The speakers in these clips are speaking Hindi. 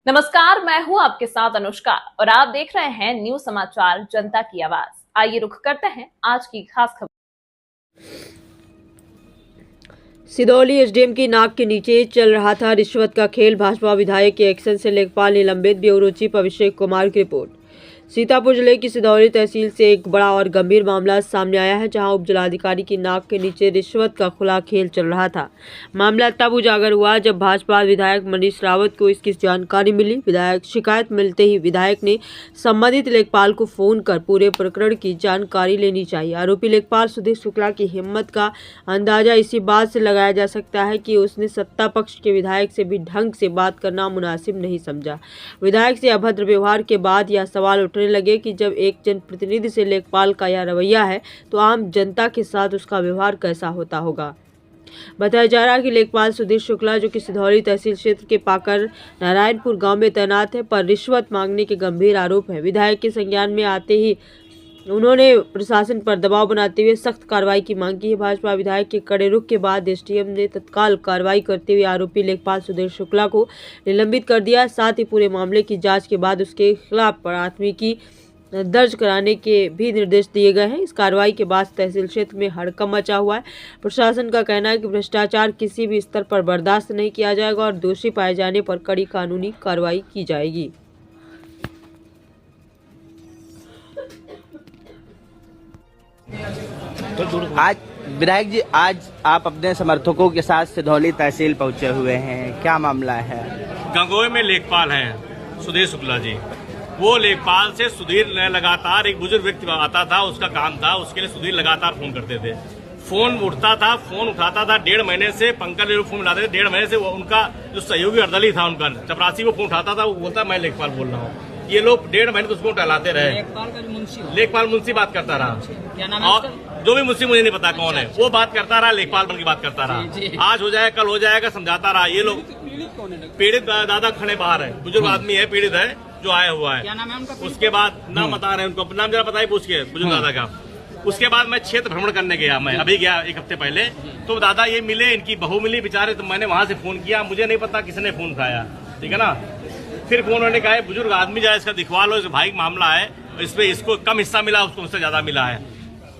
नमस्कार, मैं हूं आपके साथ अनुष्का और आप देख रहे हैं न्यूज समाचार जनता की आवाज। आइए रुख करते हैं आज की खास खबर। सिदौली एसडीएम की नाक के नीचे चल रहा था रिश्वत का खेल। भाजपा विधायक के एक्शन से लेखपाल निलंबित। ब्यूरो चीफ अभिषेक कुमार की रिपोर्ट। सीतापुर जिले की सिदौली तहसील से एक बड़ा और गंभीर मामला सामने आया है, जहां उप जिलाधिकारी की नाक के नीचे रिश्वत का खुला खेल चल रहा था। मामला तब उजागर हुआ जब भाजपा विधायक मनीष रावत को इसकी जानकारी मिली। विधायक शिकायत मिलते ही विधायक ने संबंधित लेखपाल को फोन कर पूरे प्रकरण की जानकारी लेनी चाहिए। आरोपी लेखपाल सुधीर शुक्ला की हिम्मत का अंदाजा इसी बात से लगाया जा सकता है कि उसने सत्ता पक्ष के विधायक से भी ढंग से बात करना मुनासिब नहीं समझा। विधायक से अभद्र व्यवहार के बाद यह सवाल उठने लगे कि जब एक जनप्रतिनिधि से लेखपाल का यह रवैया है तो आम जनता के साथ उसका व्यवहार कैसा होता होगा। बताया जा रहा है कि लेखपाल सुधीर शुक्ला, जो कि सिदौली तहसील क्षेत्र के पाकर नारायणपुर गांव में तैनात है, पर रिश्वत मांगने के गंभीर आरोप है। विधायक के संज्ञान में आते ही उन्होंने प्रशासन पर दबाव बनाते हुए सख्त कार्रवाई की मांग की है। भाजपा विधायक के कड़े रुख के बाद एसडीएम ने तत्काल कार्रवाई करते हुए आरोपी लेखपाल सुधीर शुक्ला को निलंबित कर दिया। साथ ही पूरे मामले की जांच के बाद उसके खिलाफ प्राथमिकी दर्ज कराने के भी निर्देश दिए गए हैं। इस कार्रवाई के बाद तहसील क्षेत्र में हड़कंप मचा हुआ है। प्रशासन का कहना है कि भ्रष्टाचार किसी भी स्तर पर बर्दाश्त नहीं किया जाएगा और दोषी पाए जाने पर कड़ी कानूनी कार्रवाई की जाएगी। आज विधायक जी, आज आप अपने समर्थकों के साथ सिदौली तहसील पहुंचे हुए हैं, क्या मामला है? गंगोई में लेखपाल हैं सुधीर शुक्ला जी। वो लेखपाल से सुधीर लगातार, एक बुजुर्ग व्यक्ति आता था, उसका काम था, उसके लिए सुधीर लगातार फोन करते थे। फोन उठता था, फोन उठाता था। 1.5 महीने से पंकज लोग फोन मिलाते थे। 1.5 महीने से उनका जो सहयोगी अर्दली था, उनका चपरासी, वो फोन उठाता था। वो बोलता मैं लेखपाल बोल रहा हूँ। ये लोग 1.5 महीने तो उसको टहलाते रहे। लेखपाल मुंशी बात करता रहा, क्या नाम है और जो भी मुंशी मुझे नहीं पता कौन है, वो बात करता रहा, लेखपाल बन की बात करता रहा। आज हो जाएगा, कल हो जाएगा, समझाता रहा। ये लोग पीड़ित दादा खड़े बाहर है, बुजुर्ग आदमी है, पीड़ित है, जो आया हुआ है। क्या नाम है उनका? उसके बाद नाम बता रहे हैं उनको, नाम जरा बताइए पूछ के बुजुर्ग दादा का। उसके बाद मैं क्षेत्र भ्रमण करने गया, मैं अभी गया 1 हफ्ते पहले। तो दादा ये मिले, इनकी बहू मिली बेचारे। तो मैंने वहां से फोन किया, मुझे नहीं पता किसने फोन उठाया, ठीक है ना। फिर फोन उन्होंने कहा बुजुर्ग आदमी जाए, इसका दिखवा लो, इस भाई का मामला है, इसमें इसको कम हिस्सा मिला, उसको उससे ज्यादा मिला है।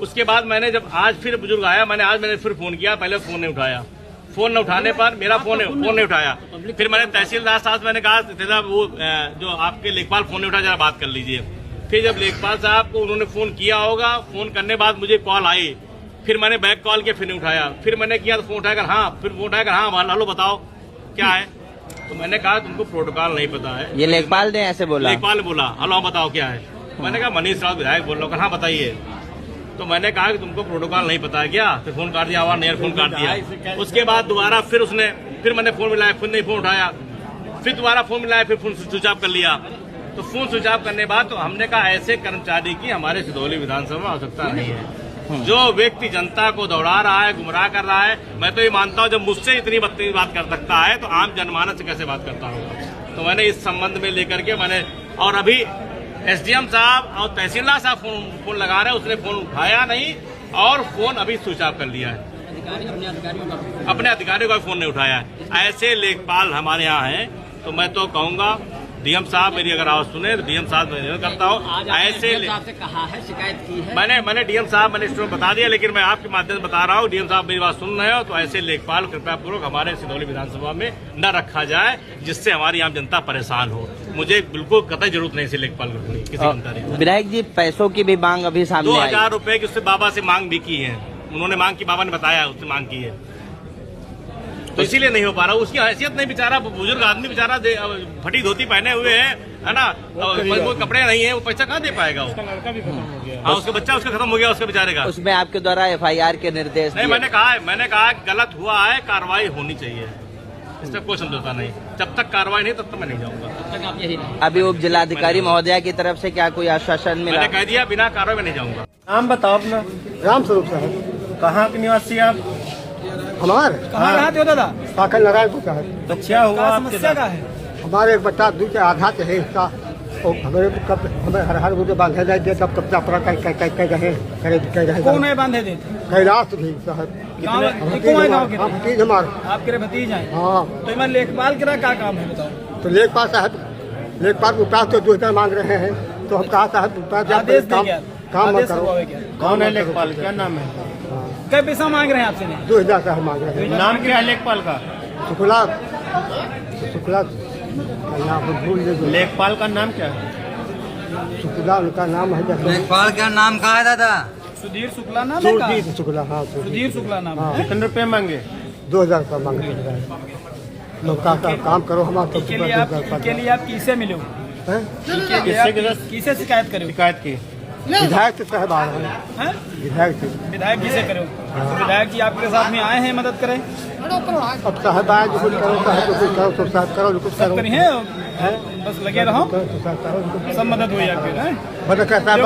उसके बाद मैंने जब आज फिर बुजुर्ग आया, मैंने फिर फोन किया, पहले फोन नहीं उठाया। फोन न उठाने पर मेरा फोन नहीं उठाया। फिर मैंने तहसीलदार साहब, मैंने कहा वो जो आपके लेखपाल फोन नहीं उठा, जरा बात कर लीजिए। फिर जब लेखपाल साहब को उन्होंने फोन किया होगा, फोन करने बाद मुझे कॉल आई। फिर मैंने बैक कॉल किया, फिर नहीं उठाया। फिर मैंने किया तो फोन उठाकर हाँ, हेलो बताओ क्या है। तो मैंने कहा तुमको प्रोटोकॉल नहीं पता है। ये लेखपाल ने ऐसे बोला? लेखपाल ने बोला हेलो बताओ क्या है। मैंने कहा मनीष रावत विधायक बोल रहा हूँ। हाँ बताइए। तो मैंने कहा कि तुमको प्रोटोकॉल नहीं पता है क्या? फिर फोन काट दिया, आवाज नहीं, फोन काट दिया। उसके बाद दोबारा फिर मैंने फोन मिलाया, फिर नहीं फोन उठाया। फिर दोबारा फोन मिलाया, फिर फोन स्विच ऑफ कर लिया। तो फोन स्विच ऑफ करने बाद तो हमने कहा ऐसे कर्मचारी की हमारे सिदौली विधानसभा में आवश्यकता नहीं है। जो व्यक्ति जनता को दौड़ा रहा है, गुमराह कर रहा है, मैं तो ये मानता हूँ जब मुझसे इतनी बदतमीज बात कर सकता है तो आम जनमानस से कैसे बात करता होगा। तो मैंने इस संबंध में लेकर के और अभी एसडीएम साहब और तहसीलदार साहब फोन लगा रहे हैं, उसने फोन उठाया नहीं और फोन अभी स्विच ऑफ कर लिया है। अपने अधिकारियों का फोन नहीं उठाया है। ऐसे लेखपाल हमारे यहाँ हैं। तो मैं तो कहूँगा डीएम साहब मेरी अगर आवाज सुने तो डीएम साहब मैं करता हूँ ऐसे से कहा है, शिकायत की है। मैंने डीएम साहब मैंने इसमें बता दिया, लेकिन मैं आपके माध्यम से बता रहा हूँ, डीएम साहब मेरी बात सुन रहे हो तो ऐसे लेखपाल कृपया पूर्वक हमारे सिदौली विधानसभा में न रखा जाए, जिससे हमारी आम जनता परेशान हो। मुझे बिल्कुल कतई जरूरत नहीं से लेखपाल किसी जनता। विधायक जी, पैसों की भी मांग अभी सामने आई। 2000 रुपए की उससे बाबा से मांग भी की है। उन्होंने मांग की, बाबा ने बताया उससे मांग की है, तो इसीलिए नहीं हो पा रहा। उसकी हैसियत नहीं, बेचारा बुजुर्ग आदमी, बेचारा फटी धोती पहने हुए है ना, वो कपड़े नहीं है, वो पैसा कहाँ दे पाएगा। उसका लड़का भी खत्म हो गया। हाँ, उसका बच्चा खत्म हो गया, उसके बेचारे का। उसमें आपके द्वारा FIR के निर्देश नहीं, मैंने कहा गलत हुआ है, कार्रवाई होनी चाहिए, इसमें कोई समझौता नहीं। जब तक कार्रवाई नहीं तब तक मैं नहीं जाऊंगा। तब तक आप यही नहीं। अभी उप जिलाधिकारी महोदया की तरफ से क्या कोई आश्वासन मिला? मैंने कह दिया बिना कार्रवाई में नहीं जाऊंगा। नाम बताओ अपना। राम स्वरूप साहब। कहाँ के निवासी आप? हमारे कहाँ रहते हो दादा? साकल नारायणपुर का है। बच्चा हुआ आपके? समस्या का है? हमारे एक बच्चा दूध के आघात है इसका, और हमें हर मुझे बांधे नहीं दे, तब कब्जा पूरा कह रहे। कौन है बांधे देते? कैलाश भी साहब, गाँव भतीज हमारे। आपके भतीज हैं? हाँ। तो मैं लेखपाल के क्या काम है बताओ? तो लेखपाल साहब लेखपाल रुपया तो 2000 मांग रहे हैं, तो हम कहा साहब रुपया दे, आदेश काम देंगे काम मत आदेश करो। हुआ है क्या? कौन है लेखपाल, क्या नाम है? क्या पैसा मांग रहे हैं आपसे? 2000 का हम मांग रहे हैं। नाम क्या है लेखपाल का? शुक्ला शुक्ला का नाम भूल गए। लेखपाल का नाम क्या है? शुक्ला उनका नाम है जैसे लेखपाल का नाम कहा है दादा? सुधीर शुक्ला नाम है का? सुरजीत शुक्ला। हाँ सुधीर शुक्ला नाम हाँ। है। कितने रुपए मांगे? 2000 का मांग रहे हैं। लोग का काम करो हमारा तो इसके लिए आप किसे मिले हो? हैं? किसे शिकायत करे हो? शिकायत की? विधायक से साहब आ रहे हैं, हैं? विधायक से। विधायक जी से करे हो? तो विधायक जी आपके साथ में आए हैं मदद करें? अब साहब आए जो कुछ करो, साहब जो कुछ करो, तो साहब करो जो कुछ सब करो। करी है, हैं? बस लगे रहो, तो साहब करो जो कुछ सब मदद हुई आपकी। हैं? बता साहब